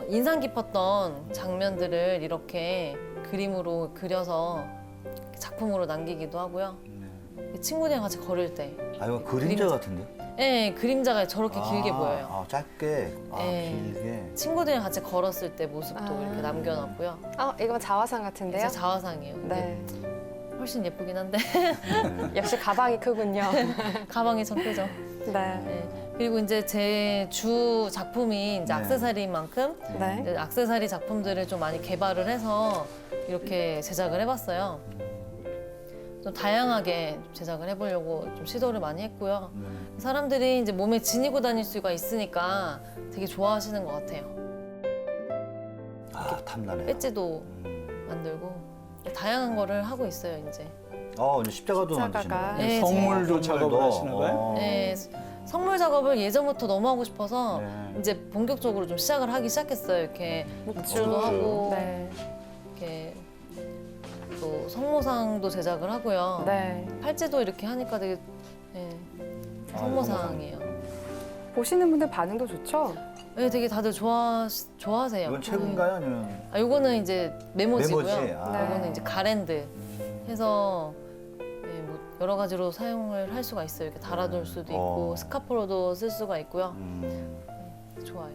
인상 깊었던 장면들을 이렇게 그림으로 그려서 작품으로 남기기도 하고요. 친구들이랑 같이 걸을 때. 아, 이거 그림자 그림자. 같은데? 네, 그림자가 저렇게 길게 보여요. 아, 짧게. 아, 네. 길게. 친구들이랑 같이 걸었을 때 모습도 이렇게 남겨놨고요. 이건 자화상 같은데요? 제 자화상이에요. 네. 이게 훨씬 예쁘긴 한데 역시 가방이 크군요. 가방이 참 크죠. 네. 네. 그리고 이제 제 주 작품이 이제 네. 액세서리인 만큼 네. 이제 액세서리 작품들을 좀 많이 개발을 해서 이렇게 제작을 해봤어요. 좀 다양하게 제작을 해보려고 좀 시도를 많이 했고요. 사람들이 이제 몸에 지니고 다닐 수가 있으니까 되게 좋아하시는 것 같아요. 아, 탐나네요. 배지도 만들고 다양한 거를 하고 있어요 이제. 이제 십자가도 십자가가. 만드시는 거예요? 네, 성물도 작업을 하시나 봐요. 네, 성물 작업을 예전부터 너무 하고 싶어서 네. 이제 본격적으로 좀 시작을 하기 시작했어요. 이렇게 묵주도 하고 네. 이렇게 또 성모상도 제작을 하고요. 네. 팔찌도 이렇게 하니까 되게 성모상이에요. 보시는 분들 반응도 좋죠? 네, 되게 다들 좋아하세요. 이건 책인가요? 아니면? 요거는 이제 메모지고요. 메모지? 아. 요거는 이제 가랜드 해서 뭐 여러 가지로 사용을 할 수가 있어요. 이렇게 달아둘 수도 있고 스카프로도 쓸 수가 있고요. 좋아요.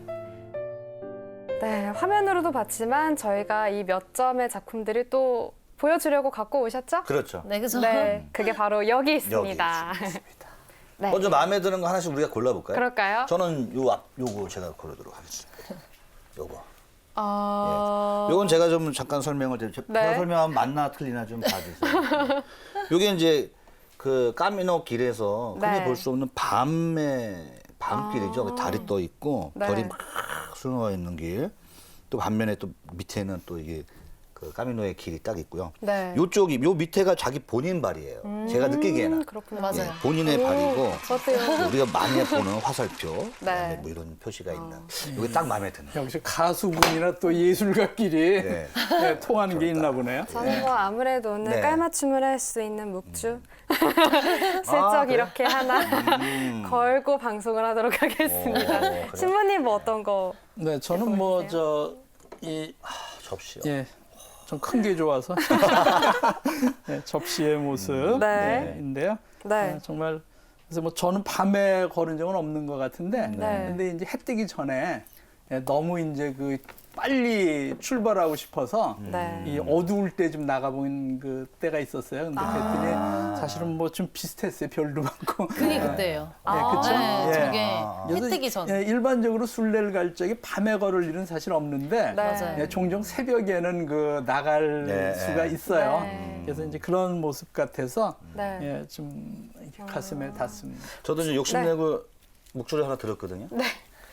네, 화면으로도 봤지만 저희가 이 몇 점의 작품들을 또 보여주려고 갖고 오셨죠? 그렇죠. 네, 그죠? 네, 그게 바로 여기 있습니다. 네. 먼저 마음에 드는 거 하나씩 우리가 골라볼까요? 그럴까요? 저는 요거 제가 고르도록 하겠습니다. 요거. 어... 요건 제가 좀 잠깐 설명을 드릴게요. 네. 제가 설명하면 맞나 틀리나 좀 봐주세요. 요게 이제 그 까미노 길에서 흔히 네. 볼 수 없는 밤길이죠. 달이 떠 있고 네. 별이 막 수놓아 있는 길. 또 반면에 또 밑에는 또 이게 그 까미노의 길이 딱 있고요. 네. 요쪽이 요 밑에가 자기 본인 발이에요. 제가 느끼기에는 그렇군요. 맞아요. 예, 본인의 발이고 저도요. 우리가 많이 보는 화살표, 그다음에 네. 뭐 이런 표시가 있는 여기 딱 마음에 드네요. 역시 가수분이나 또 예술가끼리 네. 네, 통하는 게 있나 보네요. 저는 뭐 아무래도 오늘 네. 깔맞춤을 할 수 있는 묵주 슬쩍 그래? 이렇게 하나 걸고 방송을 하도록 하겠습니다. 그래? 신부님 뭐 어떤 거? 네, 저는 뭐 이 접시요. 예, 좀 큰 게 좋아서 네, 접시의 모습 네. 인데요. 네. 정말 그래서 뭐 저는 밤에 걸은 적은 없는 것 같은데, 네. 근데 이제 해 뜨기 전에 너무 이제 그 빨리 출발하고 싶어서 네. 이 어두울 때 좀 나가본 그 때가 있었어요. 근데 그랬더니 사실은 뭐 좀 비슷했어요. 별도 많고. 그게 그때예요. 그렇죠. 네, 예. 저게 그래서 해 뜨기 전. 예, 일반적으로 순례를 갈 적에 밤에 걸을 일은 사실 없는데 맞아요. 예, 종종 새벽에는 그 나갈 네. 수가 있어요. 네. 그래서 이제 그런 모습 같아서 네. 예, 좀 이렇게 가슴에 닿습니다. 저도 이제 욕심내고 목줄을 하나 들었거든요. 네.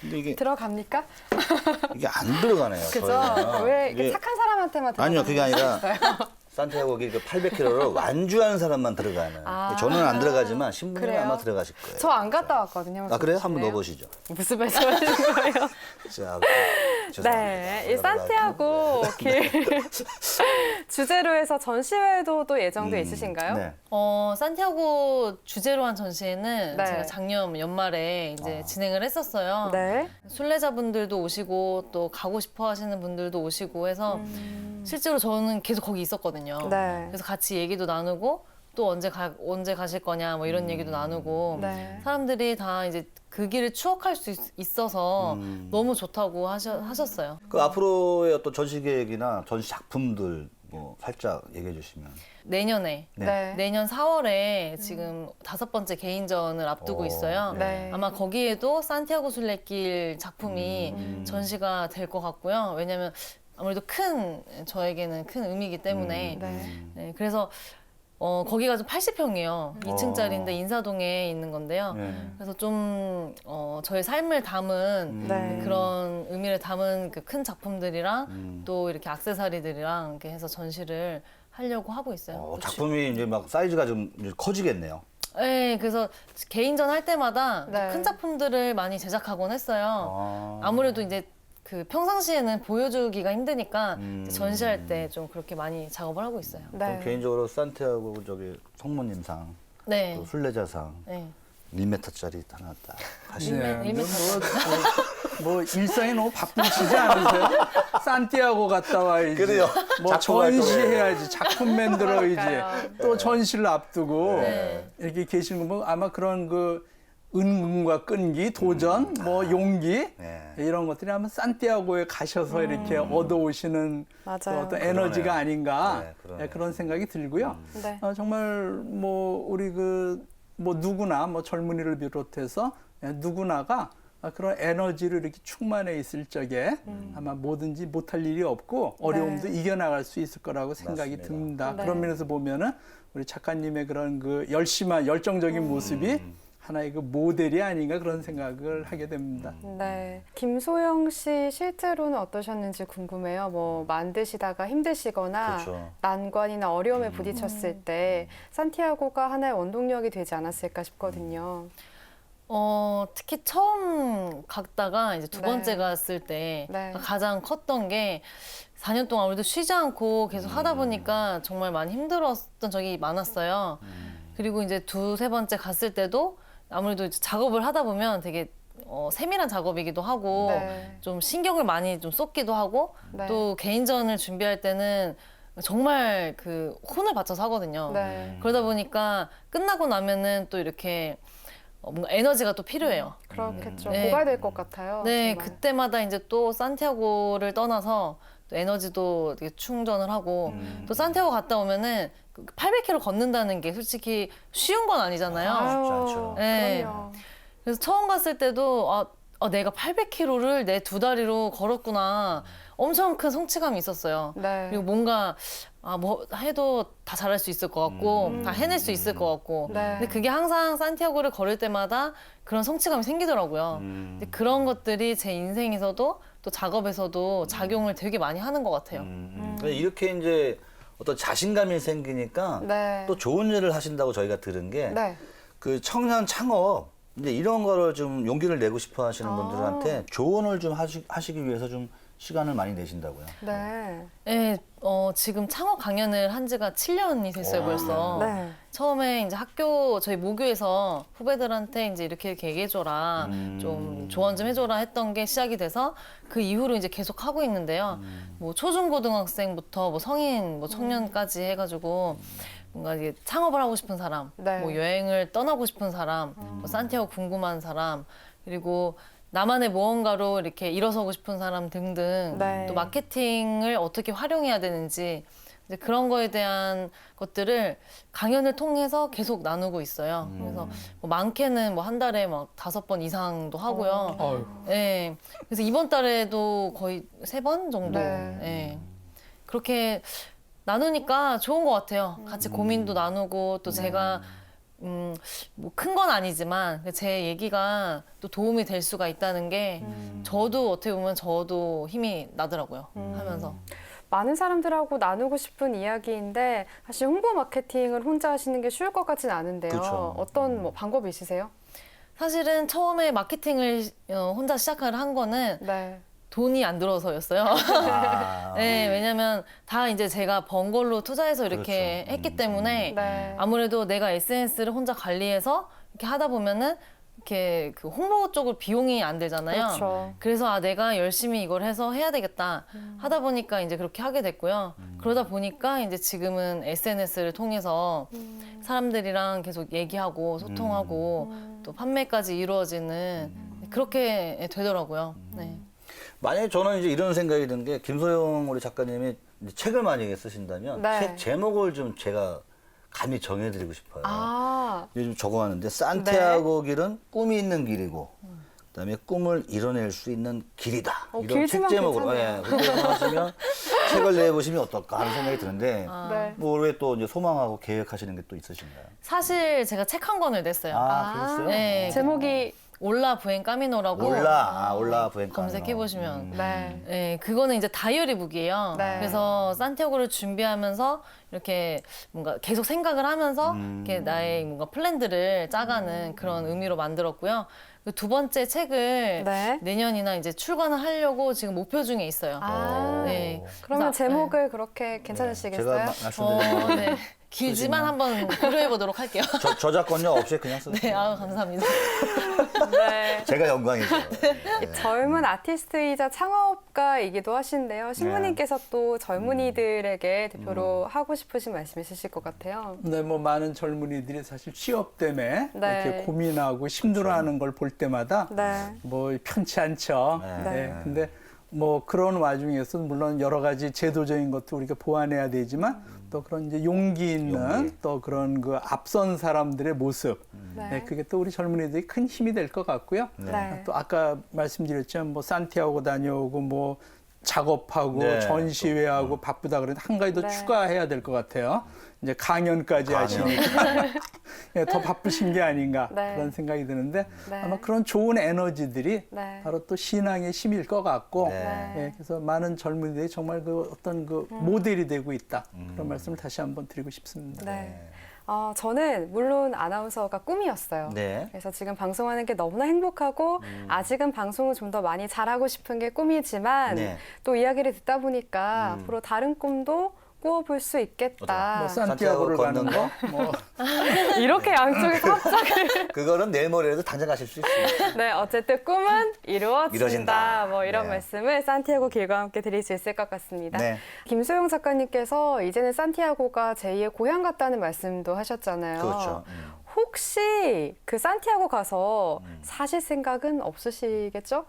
근데 이게 들어갑니까? 안 들어가네요. 그죠? 저희는. 왜 이렇게 이게- 착한 사람한테만 들어가는 아니요, 그게 아니라 거였어요? 산티아고 그 800km를 완주한 사람만 들어가는. 아. 저는 안 들어가지만 신부님이 그래요? 아마 들어가실 거예요. 저 안 갔다 왔거든요. 아 그래요? 한번 좋네요. 넣어보시죠. 무슨 말씀하시는 거예요? 자, 네, 이 산티아고 길 주제로 해서 전시회도 또 예정돼 있으신가요? 네. 산티아고 주제로 한 전시회는 네. 제가 작년 연말에 이제 진행을 했었어요. 네. 순례자분들도 오시고 또 가고 싶어 하시는 분들도 오시고 해서 실제로 저는 계속 거기 있었거든요. 네. 그래서 같이 얘기도 나누고 또 언제 가실 거냐 뭐 이런 얘기도 나누고 네. 사람들이 다 이제 그 길을 추억할 수 있어서 너무 좋다고 하셨어요. 그 앞으로의 어떤 전시 계획이나 전시 작품들 뭐 살짝 얘기해 주시면. 내년에 네. 내년 4월에 지금 5번째 개인전을 앞두고 있어요. 네. 아마 거기에도 산티아고 순례길 작품이 전시가 될 것 같고요. 왜냐하면 아무래도 저에게는 큰 의미이기 때문에 네. 네, 그래서 거기가 좀 80평이에요. 2층짜리인데 인사동에 있는 건데요. 네. 그래서 좀 저의 삶을 담은 네. 그런 의미를 담은 그 큰 작품들이랑 또 이렇게 액세서리들이랑 이렇게 해서 전시를 하려고 하고 있어요. 작품이 이제 막 사이즈가 좀 이제 커지겠네요. 네, 그래서 개인전 할 때마다 네. 큰 작품들을 많이 제작하곤 했어요. 아무래도 이제 그 평상시에는 보여주기가 힘드니까 이제 전시할 때 좀 그렇게 많이 작업을 하고 있어요. 그럼 네. 개인적으로 산티아고 성모님상, 네. 또 순례자상 네. 1m짜리 하나 딱 하시면 네, 일면 뭐 일상이 너무 바쁘시지 않으세요? 산티아고 갔다 와야지. 그래요. 뭐 작품 활동을 전시해야지. 작품 만들어야지. 그러니까요. 또 전시를 앞두고 네. 이렇게 계시는 거 보면 아마 그런 그 은근과 끈기, 도전, 뭐 용기 네. 이런 것들이 아마 산티아고에 가셔서 이렇게 얻어오시는 맞아요. 그 어떤 에너지가 그러네요. 아닌가 네, 그러네요. 그런 생각이 들고요. 네. 정말 뭐 우리 뭐 누구나 뭐 젊은이를 비롯해서 누구나가 그런 에너지를 이렇게 충만해 있을 적에 아마 뭐든지 못할 일이 없고 어려움도 이겨나갈 수 있을 거라고 생각이 맞습니다. 듭니다. 네. 그런 면에서 보면은 우리 작가님의 그런 그 열정적인 모습이 하나의 그 모델이 아닌가 그런 생각을 하게 됩니다. 네. 김소영 씨 실제로는 어떠셨는지 궁금해요. 뭐 만드시다가 힘드시거나 그렇죠. 난관이나 어려움에 부딪혔을 때 산티아고가 하나의 원동력이 되지 않았을까 싶거든요. 특히 처음 갔다가 이제 두 네. 번째 갔을 때 네. 가장 컸던 게 4년 동안 아무래도 쉬지 않고 계속 하다 보니까 정말 많이 힘들었던 적이 많았어요. 그리고 이제 두세 번째 갔을 때도 아무래도 이제 작업을 하다 보면 되게 세밀한 작업이기도 하고 네. 좀 신경을 많이 좀 쏟기도 하고 네. 또 개인전을 준비할 때는 정말 그 혼을 바쳐서 하거든요. 네. 그러다 보니까 끝나고 나면은 또 이렇게 뭔가 에너지가 또 필요해요. 그렇겠죠. 네. 고갈될 것 같아요. 네, 정말. 그때마다 이제 또 산티아고를 떠나서 또 에너지도 되게 충전을 하고 또 산티아고 갔다 오면은 800km 걷는다는 게 솔직히 쉬운 건 아니잖아요. 쉽지 않죠. 네. 그럼요. 그래서 처음 갔을 때도 내가 800km를 내 두 다리로 걸었구나. 엄청 큰 성취감이 있었어요. 네. 그리고 뭔가 뭐 해도 다 잘할 수 있을 것 같고 다 해낼 수 있을 것 같고 네. 근데 그게 항상 산티아고를 걸을 때마다 그런 성취감이 생기더라고요. 근데 그런 것들이 제 인생에서도 또 또 작업에서도 작용을 되게 많이 하는 것 같아요. 그러니까 이렇게 이제 어떤 자신감이 생기니까 네. 또 좋은 일을 하신다고 저희가 들은 게 네. 그 청년 창업 이제 이런 거를 좀 용기를 내고 싶어 하시는 분들한테 조언을 좀 하시기 위해서 좀 시간을 많이 내신다고요. 네. 네, 지금 창업 강연을 한 지가 7년이 됐어요, 벌써. 네. 처음에 이제 저희 모교에서 후배들한테 이제 이렇게 얘기해줘라, 좀 조언 좀 해줘라 했던 게 시작이 돼서 그 이후로 이제 계속 하고 있는데요. 뭐 초중고등학생부터 뭐 성인, 뭐 청년까지 해가지고 뭔가 이게 창업을 하고 싶은 사람, 네. 뭐 여행을 떠나고 싶은 사람, 뭐 산티아고 궁금한 사람, 그리고 나만의 무언가로 이렇게 일어서고 싶은 사람 등등 네. 또 마케팅을 어떻게 활용해야 되는지 이제 그런 거에 대한 것들을 강연을 통해서 계속 나누고 있어요. 그래서 뭐 많게는 뭐 한 달에 막 5번 이상도 하고요. 어휴. 네. 그래서 이번 달에도 거의 3번 정도. 네. 네. 그렇게 나누니까 좋은 것 같아요. 같이 고민도 나누고 또 제가 뭐 큰 건 아니지만 제 얘기가 또 도움이 될 수가 있다는 게 저도 어떻게 보면 저도 힘이 나더라고요. 하면서. 많은 사람들하고 나누고 싶은 이야기인데 사실 홍보 마케팅을 혼자 하시는 게 쉬울 것 같진 않은데요. 그쵸. 어떤 뭐 방법이 있으세요? 사실은 처음에 마케팅을 혼자 시작을 한 거는 네. 돈이 안 들어서였어요. 아, 네, 왜냐면 다 이제 제가 번 걸로 투자해서 이렇게 그렇죠. 했기 때문에 네. 아무래도 내가 SNS를 혼자 관리해서 이렇게 하다 보면은 이렇게 그 홍보 쪽으로 비용이 안 되잖아요. 그렇죠. 그래서 내가 열심히 이걸 해서 해야 되겠다 하다 보니까 이제 그렇게 하게 됐고요. 그러다 보니까 이제 지금은 SNS를 통해서 사람들이랑 계속 얘기하고 소통하고 또 판매까지 이루어지는 그렇게 되더라고요. 네. 만약에 저는 이제 이런 생각이 든 게 김소영 우리 작가님이 이제 책을 만약에 쓰신다면 네. 책 제목을 좀 제가 감히 정해드리고 싶어요. 아, 요즘 적어왔는데 산티아고 길은 꿈이 있는 길이고 그다음에 꿈을 이뤄낼 수 있는 길이다. 이런 책 길지만 제목으로 괜찮네요. 그렇게 하시면 책을 내보시면 어떨까 하는 생각이 드는데 네. 뭐 올해 또 이제 소망하고 계획하시는 게 또 있으신가요? 사실 제가 책 한 권을 냈어요. 그랬어요? 네. 제목이 올라 부엔 까미노라고 올라 부엔 검색해 보시면 네. 네, 그거는 이제 다이어리북이에요. 네. 그래서 산티아고를 준비하면서 이렇게 뭔가 계속 생각을 하면서 이렇게 나의 뭔가 플랜들을 짜가는 그런 의미로 만들었고요. 그 두 번째 책을 네. 내년이나 이제 출간을 하려고 지금 목표 중에 있어요. 아, 네. 그러면 그래서, 제목을 그렇게 괜찮으시겠어요? 제가 말씀드린 네. 길지만 한번 고려해 보도록 할게요. 저작권료 없이 그냥 쓰세요. 네, 감사합니다. 네. 제가 영광이죠. 네. 젊은 아티스트이자 창업가이기도 하신데요. 신부님께서 또 젊은이들에게 대표로 하고 싶으신 말씀 있으실 것 같아요. 네, 뭐 많은 젊은이들이 사실 취업 때문에 네. 이렇게 고민하고 힘들어하는 걸 볼 때마다 네. 뭐 편치 않죠. 네. 네. 근데 뭐 그런 와중에서 물론 여러 가지 제도적인 것도 우리가 보완해야 되지만 또 그런 이제 용기 있는 또 그런 그 앞선 사람들의 모습. 네. 네, 그게 또 우리 젊은이들이 큰 힘이 될 것 같고요. 네. 또 아까 말씀드렸지만 뭐 산티아고 다녀오고 뭐 작업하고 네. 전시회하고 바쁘다 그러는데 한 가지 더 네. 추가해야 될 것 같아요. 이제 강연까지 강연. 하시니까 예, 더 바쁘신 게 아닌가 네. 그런 생각이 드는데 네. 아마 그런 좋은 에너지들이 네. 바로 또 신앙의 힘일 것 같고 네. 예, 그래서 많은 젊은이들이 정말 그 어떤 그 모델이 되고 있다 그런 말씀을 다시 한번 드리고 싶습니다. 네. 저는 물론 아나운서가 꿈이었어요. 네. 그래서 지금 방송하는 게 너무나 행복하고 아직은 방송을 좀 더 많이 잘하고 싶은 게 꿈이지만 네. 또 이야기를 듣다 보니까 앞으로 다른 꿈도 꾸어볼 수 있겠다. 뭐 산티아고를 가는 거, 뭐 이렇게 양쪽에서 합작을. 그거는 내일 모레라도 당장 가실 수 있습니다. 네, 어쨌든 꿈은 이루어진다. 이루어진다. 뭐 이런 네. 말씀을 산티아고 길과 함께 드릴 수 있을 것 같습니다. 네. 김소영 작가님께서 이제는 산티아고가 제2의 고향 같다는 말씀도 하셨잖아요. 그렇죠. 혹시 그 산티아고 가서 사실 생각은 없으시겠죠?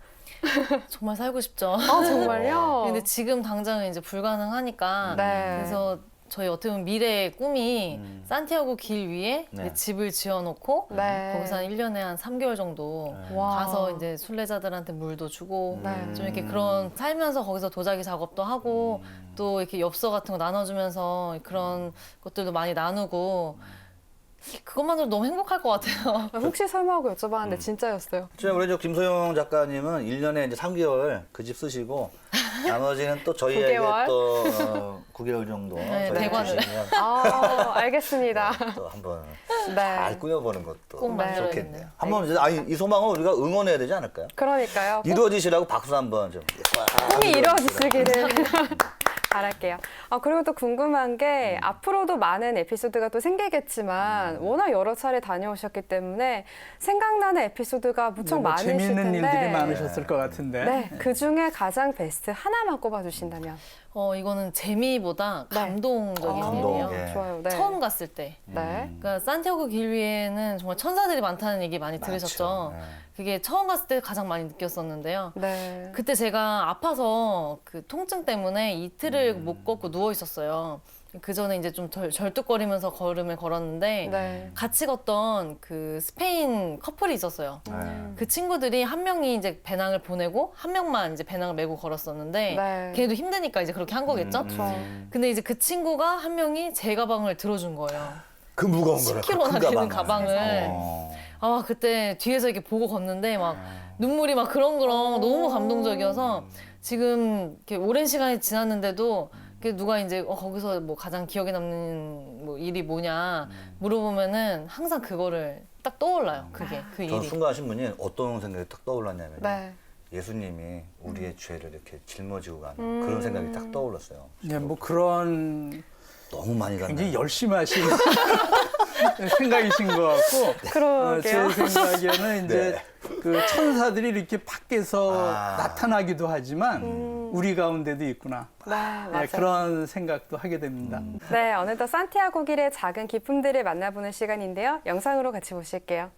정말 살고 싶죠. 아, 정말요? 근데 지금 당장은 이제 불가능하니까 네. 그래서 저희 어떻게 보면 미래의 꿈이 산티아고 길 위에 네. 이제 집을 지어놓고 네. 거기서 한 1년에 한 3개월 정도 와. 가서 이제 순례자들한테 물도 주고 네. 좀 이렇게 그런 살면서 거기서 도자기 작업도 하고 또 이렇게 엽서 같은 거 나눠주면서 그런 것들도 많이 나누고 그것만으로 너무 행복할 것 같아요. 혹시 설마 하고 여쭤봤는데 진짜였어요. 지금 우리 저 김소영 작가님은 1년에 이제 3개월 그 집 쓰시고 나머지는 또 저희에게 9개월? 또 9개월 정도 네, 저희가 대관을. 주시면 알겠습니다. 또 한번 네. 잘 꾸며보는 것도 꼭 만들어야겠네요. 좋겠네요. 한번 이제 아니 이 소망을 우리가 응원해야 되지 않을까요? 그러니까요. 이루어지시라고 박수 한번 좀. 꿈이 이루어지시기를 바랄게요. 그리고 또 궁금한 게 앞으로도 많은 에피소드가 또 생기겠지만 워낙 여러 차례 다녀오셨기 때문에 생각나는 에피소드가 무척 뭐 많으실 텐데 재미있는 일들이 많으셨을 것 같은데. 네, 그 중에 가장 베스트 하나만 꼽아주신다면 이거는 재미보다 네. 감동적인 감동, 일이에요. 예. 좋아요. 네. 처음 갔을 때. 네. 그러니까 산티아고 길 위에는 정말 천사들이 많다는 얘기 많이 들으셨죠. 네. 그게 처음 갔을 때 가장 많이 느꼈었는데요. 네. 그때 제가 아파서 그 통증 때문에 이틀을 못 걷고 누워 있었어요. 그 전에 이제 좀 절뚝거리면서 걸음을 걸었는데 네. 같이 걷던 그 스페인 커플이 있었어요. 네. 그 친구들이 한 명이 이제 배낭을 보내고 한 명만 이제 배낭을 메고 걸었었는데 네. 걔도 힘드니까 이제 그렇게 한 거겠죠. 근데 이제 그 친구가 한 명이 제 가방을 들어준 거예요. 그 무거운 거를 10kg나 되는 가방을. 어. 그때 뒤에서 이렇게 보고 걷는데 막 눈물이 막 그렁그렁 너무 감동적이어서 지금 이렇게 오랜 시간이 지났는데도 이렇게 누가 이제 거기서 뭐 가장 기억에 남는 뭐 일이 뭐냐 물어보면은 항상 그거를 딱 떠올라요. 그게 그 저는 일이. 순간 신분이 어떤 생각이 딱 떠올랐냐면 네. 예수님이 우리의 죄를 이렇게 짊어지고 가는 그런 생각이 딱 떠올랐어요. 네, 뭐 그런 너무 많이 굉장히 갔네. 열심히 하신 생각이신 것 같고 그러게요. 제 생각에는 이제 네. 그 천사들이 이렇게 밖에서 아. 나타나기도 하지만 우리 가운데도 있구나. 네, 맞아요. 네, 그런 생각도 하게 됩니다. 네, 어느덧 산티아고 길의 작은 기쁨들을 만나보는 시간인데요. 영상으로 같이 보실게요.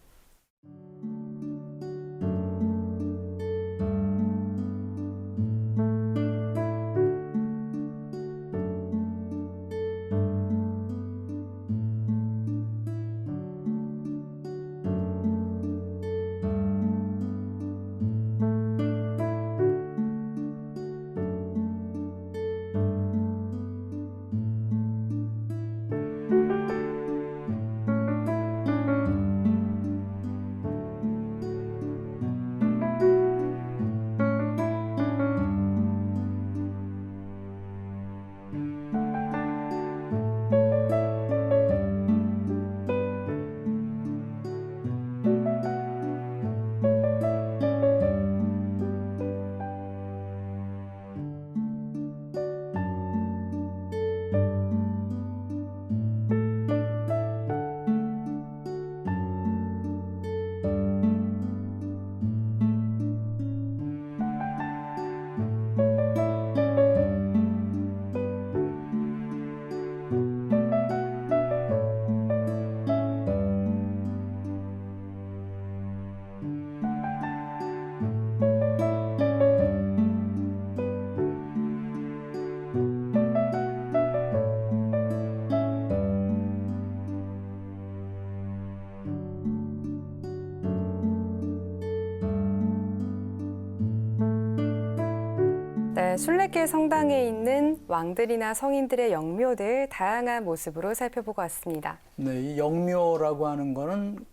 네, 순례길 성당에 있는 왕들이나 성인들의 영묘들 다양한 모습으로 살펴보고 왔습니다. 네, 이 영묘라고 하는 거는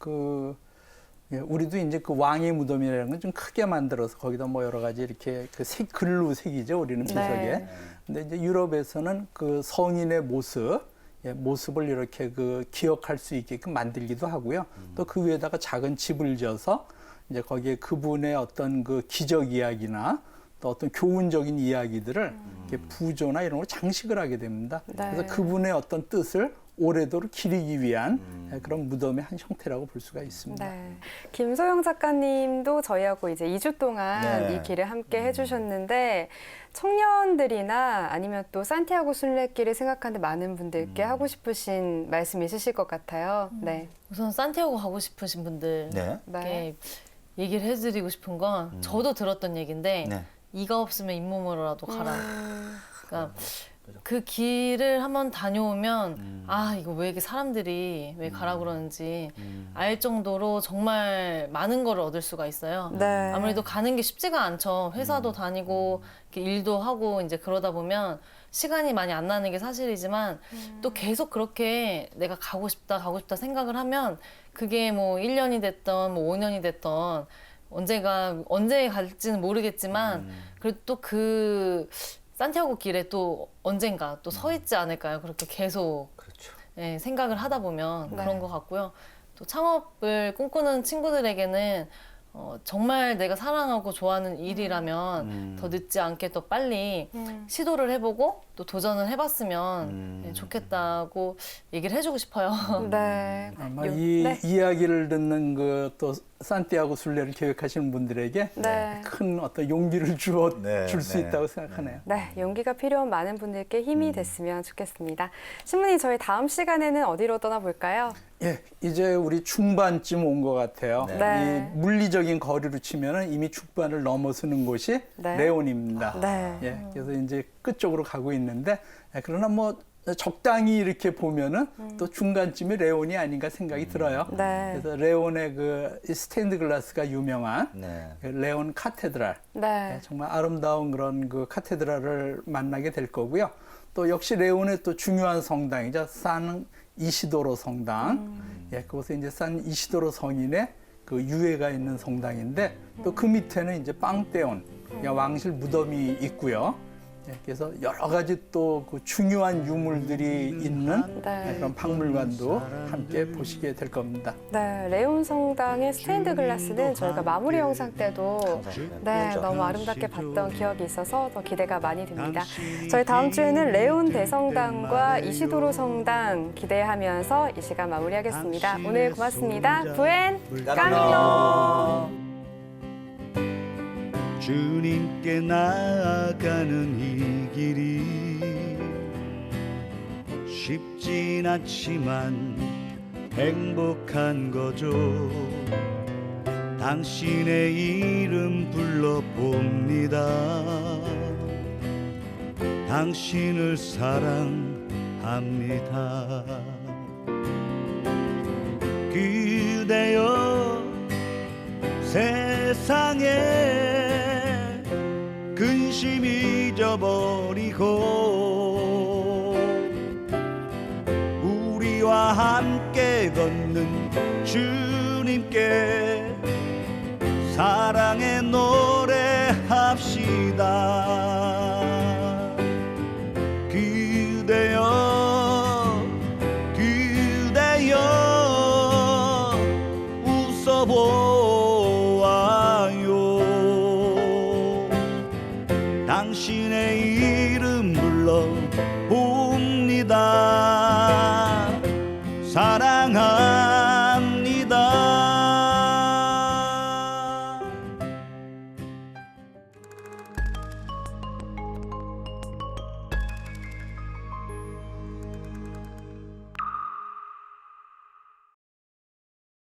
우리도 이제 그 왕의 무덤이라는 건 좀 크게 만들어서 거기다 뭐 여러 가지 이렇게 글로 새기죠, 우리는 비석에. 네. 근데 이제 유럽에서는 그 성인의 모습을 이렇게 기억할 수 있게끔 만들기도 하고요. 또 그 위에다가 작은 집을 지어서 이제 거기에 그분의 어떤 그 기적 이야기나 또 어떤 교훈적인 이야기들을 이렇게 부조나 이런 걸 장식을 하게 됩니다. 네. 그래서 그분의 어떤 뜻을 오래도록 기리기 위한 그런 무덤의 한 형태라고 볼 수가 있습니다. 네. 김소영 작가님도 저희하고 이제 2주 동안 네. 이 길을 함께 해주셨는데 청년들이나 아니면 또 산티아고 순례길을 생각하는 많은 분들께 하고 싶으신 말씀 있으실 것 같아요. 네. 우선 산티아고 가고 싶으신 분들 네. 네. 얘기를 해드리고 싶은 건 저도 들었던 얘기인데 네. 이가 없으면 잇몸으로라도 가라. 그러니까 그 길을 한번 다녀오면 이거 왜 이렇게 사람들이 왜 가라 그러는지 알 정도로 정말 많은 걸 얻을 수가 있어요. 네. 아무래도 가는 게 쉽지가 않죠. 회사도 다니고 이렇게 일도 하고 이제 그러다 보면 시간이 많이 안 나는 게 사실이지만 또 계속 그렇게 내가 가고 싶다 생각을 하면 그게 뭐 1년이 됐던 뭐 5년이 됐던 언제 갈지는 모르겠지만 그래도 또 그 산티아고 길에 또 언젠가 또 서 있지 않을까요? 그렇게 계속 그렇죠. 예, 생각을 하다 보면 네. 그런 것 같고요. 또 창업을 꿈꾸는 친구들에게는 정말 내가 사랑하고 좋아하는 일이라면 더 늦지 않게 더 빨리 시도를 해보고 또 도전을 해봤으면 예, 좋겠다고 얘기를 해주고 싶어요. 네. 아마 이 네. 이야기를 듣는 그 또 산티아고 순례를 계획하시는 분들에게 네. 큰 어떤 용기를 줄 수 네. 있다고 생각하네요. 네, 용기가 필요한 많은 분들께 힘이 됐으면 좋겠습니다. 신부님, 저희 다음 시간에는 어디로 떠나볼까요? 예, 이제 우리 중반쯤 온 것 같아요. 네. 이 물리적인 거리로 치면은 이미 중반을 넘어서는 곳이 네. 레온입니다. 네. 예, 그래서 이제 끝쪽으로 가고 있는데 그러나 뭐 적당히 이렇게 보면은 또 중간쯤이 레온이 아닌가 생각이 들어요. 네. 그래서 레온의 그 스테인드 글라스가 유명한 네. 그 레온 카테드랄. 네. 정말 아름다운 그런 그 카테드랄을 만나게 될 거고요. 또 역시 레온의 또 중요한 성당이죠. 산 이시도로 성당. 예, 그곳에 이제 산 이시도로 성인의 그 유해가 있는 성당인데 또 그 밑에는 이제 빵떼온, 왕실 무덤이 있고요. 예, 그래서 여러 가지 또 그 중요한 유물들이 있는 네. 그런 박물관도 함께 보시게 될 겁니다. 네, 레온 성당의 스테인드 글라스는 저희가 마무리 영상 때도 네, 너무 아름답게 봤던 기억이 있어서 더 기대가 많이 됩니다. 저희 다음 주에는 레온 대성당과 이시도로 성당 기대하면서 이 시간 마무리하겠습니다. 오늘 고맙습니다. 부엔 깡요. 주님께 나아가는 이 길이 쉽진 않지만 행복한 거죠. 당신의 이름 불러봅니다. 당신을 사랑합니다. 그대여 세상에 근심 잊어버리고 우리와 함께 걷는 주님께 사랑의 노래합시다. 그대여 그대여 웃어보